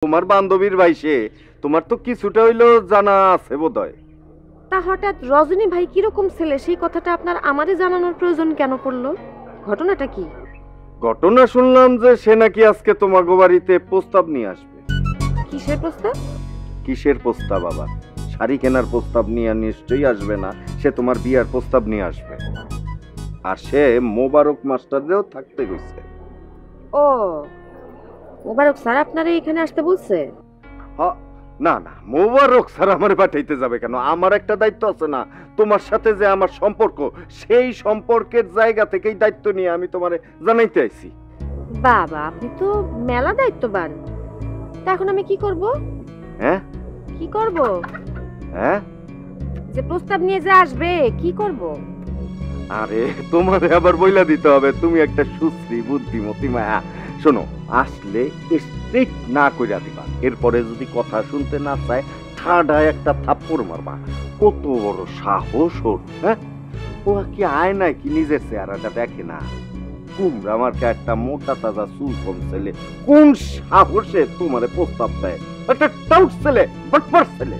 তোমার বান্ধবীর ভাই সে, তোমার তো কিছুটা হইলো জানা আছে বোধহয়। তা হঠাৎ রজনী ভাই কিরকম ছেলে সেই কথাটা আপনার আমারে জানানোর প্রয়োজন কেন পড়লো? ঘটনাটা কি? ঘটনা শুনলাম যে সে নাকি আজকে তোমাগো বাড়িতে প্রস্তাব নিয়ে আসবে। কিসের প্রস্তাব? কিসের প্রস্তাব আবার? শাড়ি কেনার প্রস্তাব নিয়ে নিশ্চয়ই আসবে না, সে তোমার বিয়ার প্রস্তাব নিয়ে আসবে। আর সে মোবারক মাস্টারদেরও থাকতে গেছে। ও, মোবারক স্যার আপনারে এখানে আসতে বলছে? না না, মোবারক স্যার আমার পাঠাইতে যাবে কেন? আমার একটা দায়িত্ব আছে না, তোমার সাথে যে আমার সম্পর্ক, সেই সম্পর্কের জায়গা থেকেই দায়িত্ব নিয়ে আমি তোমারে জানাইতে আইছি। বাবা, আপনি তো মেলা দায়িত্ববান। তা এখন আমি কি করব? হ্যাঁ কি করব? হ্যাঁ, যে প্রস্তাব নিয়ে যে আসবে কি করব? আরে তোমারে আবার বইলা দিতে হবে, তুমি একটা সুশ্রী বুদ্ধিমতী মায়া। শোনো, আসলে স্ট্রিক্ট না কইরা দিবা, এরপরে যদি কথা শুনতে না চায় ঠাডায় একটা থাপ্পড় মারবা। কত বড় সাহস ওর! হ্যাঁ, ও কি আয় না কি নিজের চেহারাটা দেখে না? কুমড়া মার্কা একটা মোটা তাজা চুল কম ছেলে, কোন সাহসে তোমারে প্রস্তাব দেয়? একটা টাউট ছেলে, বটপার ছেলে।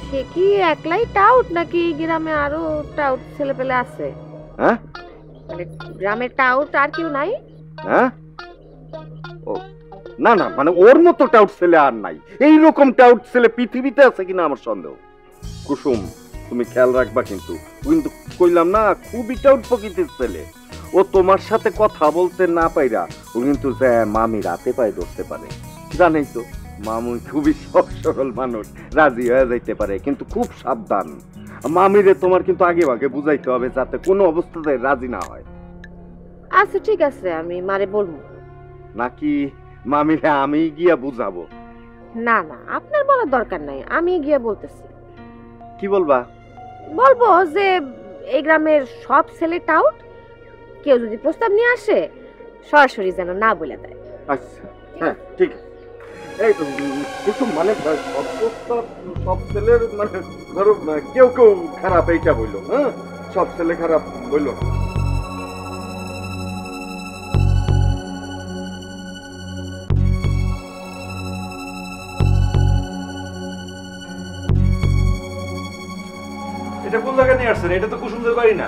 সে কি একলাই টাউট নাকি গ্রামে আরো টাউট ছেলে পেলে আছে? হ্যাঁ, মানে গ্রামে টাউট আর কেউ নাই? হ্যাঁ, ও না না, মানে ওর মতো টাউট ছেলে আর নাই। এইরকম টাউট ছেলে পৃথিবীতে আছে কিনা আমার সন্দেহ। কুসুম, তুমি খেয়াল রাখবা কিন্তু। কিন্তু কইলাম না, খুবই টাউট প্রকৃতির ছেলে। ও তোমার সাথে কথা বলতে না পাইরা ও কিন্তু মামি রাতে পায়ে ধরতে পারে। জানেই তো, মামুই খুবই সহজ সরল মানুষ, রাজি হয়ে যাইতে পারে, কিন্তু খুব সাবধান। মামিরে তোমার কিন্তু আগে ভাগে বুঝাইতে হবে যাতে কোনো অবস্থাতে রাজি না হয়। আচ্ছা ঠিক আছে, আমি মারে বলবো। নাকি মামিরে আমি গিয়া বুঝাবো? না না, আপনার বলার দরকার নাই, আমি গিয়ে বলতেছি। কি বলবা? বলবো যে এই গ্রামের সব ছেলে টাউট, কেউ যদি প্রস্তাব নিয়ে আসে সরাসরি যেন না বলে দেয়। আচ্ছা, হ্যাঁ ঠিক আছে। এই তো কুসুম, মানে সব প্রস্তাব সব ছেলের, মানে ধরো কেউ কেউ খারাপ এইটা বললো, হ্যাঁ, সব ছেলে খারাপ বললো। এটা কোন জায়গায় নিয়ে আসছেন? এটা তো কুসুমদের বাড়ি না।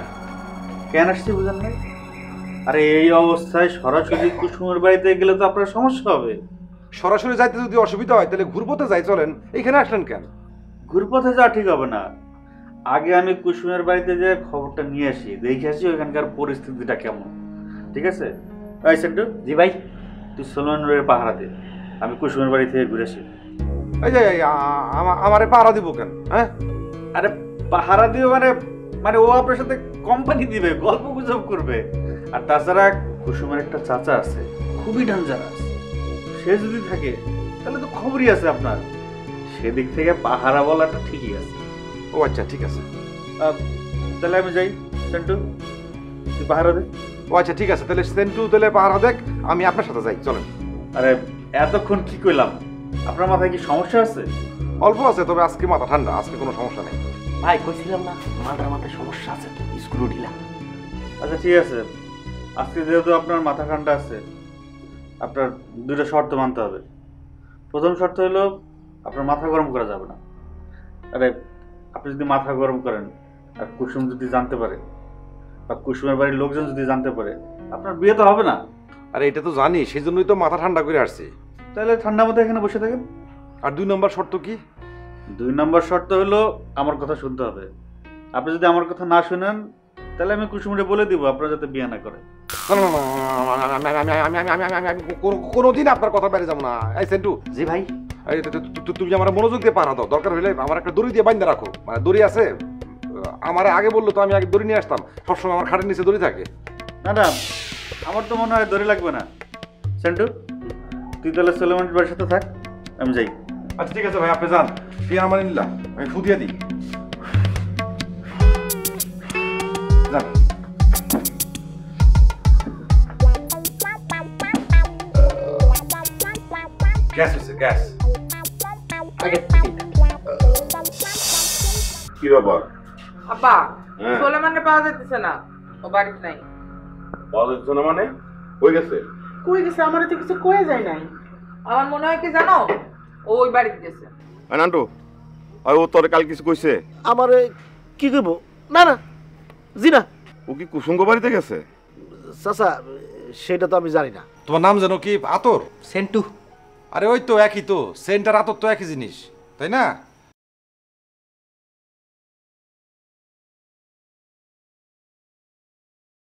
কেন আসছি বুঝেন নাই? আরে এই অবস্থায় সরাসরি কুসুমের বাড়িতে গেলে তো আপনার সমস্যা হবে। সরাসরি যাইতে যদি অসুবিধা হয় তাহলে ঘুরপথে যাই, চলেন। এইখানে আসলেন কেন? ঘুরপথে যাওয়া ঠিক হবে না, আগে আমি কুসুমের বাড়িতে যে খবরটা নিয়ে আসি, দেখে আসি ওইখানকার পরিস্থিতিটা কেমন। ঠিক আছে? এই সেন্টু, জি ভাই, তুই সোলমানের পাহারা দে, আমি কুসুমের বাড়ি থেকে ঘুরে আসি। এই যে আমারে পাহারা দিব কেন? হ্যাঁ, আরে পাহারা দিও মানে মানে ও আপনার সাথে কোম্পানি দিবে, গল্প গুজব করবে। আর তাছাড়া কুসুমের একটা চাচা আছে, খুবই ডেঞ্জারাস। সে যদি থাকে তাহলে তো খবরই আছে আপনার। সেদিক থেকে পাহারা বলাটা ঠিকই আছে। ও আচ্ছা ঠিক আছে। তাহলে আমি যাই, সেন্টু তুই পাহারা দে। ও আচ্ছা ঠিক আছে, তাহলে সেন্টু তাহলে পাহারা দেখ, আমি আপনার সাথে যাই, চলেন। আরে এতক্ষণ কি কইলাম? আপনার মাথায় কি সমস্যা আছে? অল্প আছে, তবে আজকে মাথা ঠান্ডা, আজকে কোনো সমস্যা নেই। ভাই কইছিলাম না মাথার মাথায় সমস্যা আছে, তো স্ক্রু ঢিলা। আচ্ছা ঠিক আছে, আজকে যেহেতু আপনার মাথা ঠান্ডা আছে, আপনার দুইটা শর্ত মানতে হবে। প্রথম শর্ত হলো আপনার মাথা গরম করা যাবে না। আরে আপনি যদি মাথা গরম করেন আর কুসুম যদি জানতে পারে, বা কুসুমের বাড়ির লোকজন যদি জানতে পারে, আপনার বিয়ে তো হবে না। আরে এটা তো জানি, সেই জন্যই তো মাথা ঠান্ডা করে আসছি। তাহলে ঠান্ডা মাথায় এখানে বসে থাকেন। আর 2 নম্বর শর্ত কি? 2 নম্বর শর্ত হলো আমার কথা শুনতে হবে। আপনি যদি আমার কথা না শুনেন তাহলে আমি কুসুমরে বলে দিব আপনারা যাতে বিয়ে না করে। কোনোদিন আপনার কথা বেড়ে যাবো না। এই সেন্টু, জি ভাই। তুমি আমার মনোযোগ দিয়ে পাহারা দাও, দরকার হলে আমার একটা দড়ি দিয়ে বাইন্ধে রাখো। মানে দড়ি আছে, আমার আগে বললো তো আমি আগে দড়ি নিয়ে আসতাম, সবসময় আমার খাটের নিচে দড়ি থাকে। না না, আমার তো মনে হয় দড়ি লাগবে না। সেন্টু তুই তাহলে সোলেমানের বাড়ির সাথে থাক, আমি যাই। আচ্ছা ঠিক আছে ভাই, আপনি যান, বিয়ে আমার নিলাম, আমি ফু দিয়ে দিই। যান। গ্যাস হয়েছে, গ্যাস। কি ব্যাপার? আব্বা, সোলেমানে পাওয়া যাইতেছে না, ও বাড়িতে নাই। পাওয়া যাচ্ছে না মানে? হয়ে গেছে? কই গেছে? আমার তো কিছু কয়ে যায় নাই। আমার মনে হয় কি জানো, ও ওই বাড়িতে গেছে। নান্টু ও তোরে কাল কিছু কইছে? আমার কি করবো? না না, জি না। ও কি কুসুঙ্গ বাড়িতে গেছে? চাচা সেটা তো আমি জানি না। তোমার নাম জানো কি? আতর? সেন্টু। আরে ওই তো একই তো, সেন্টার আতর তো একই জিনিস, তাই না?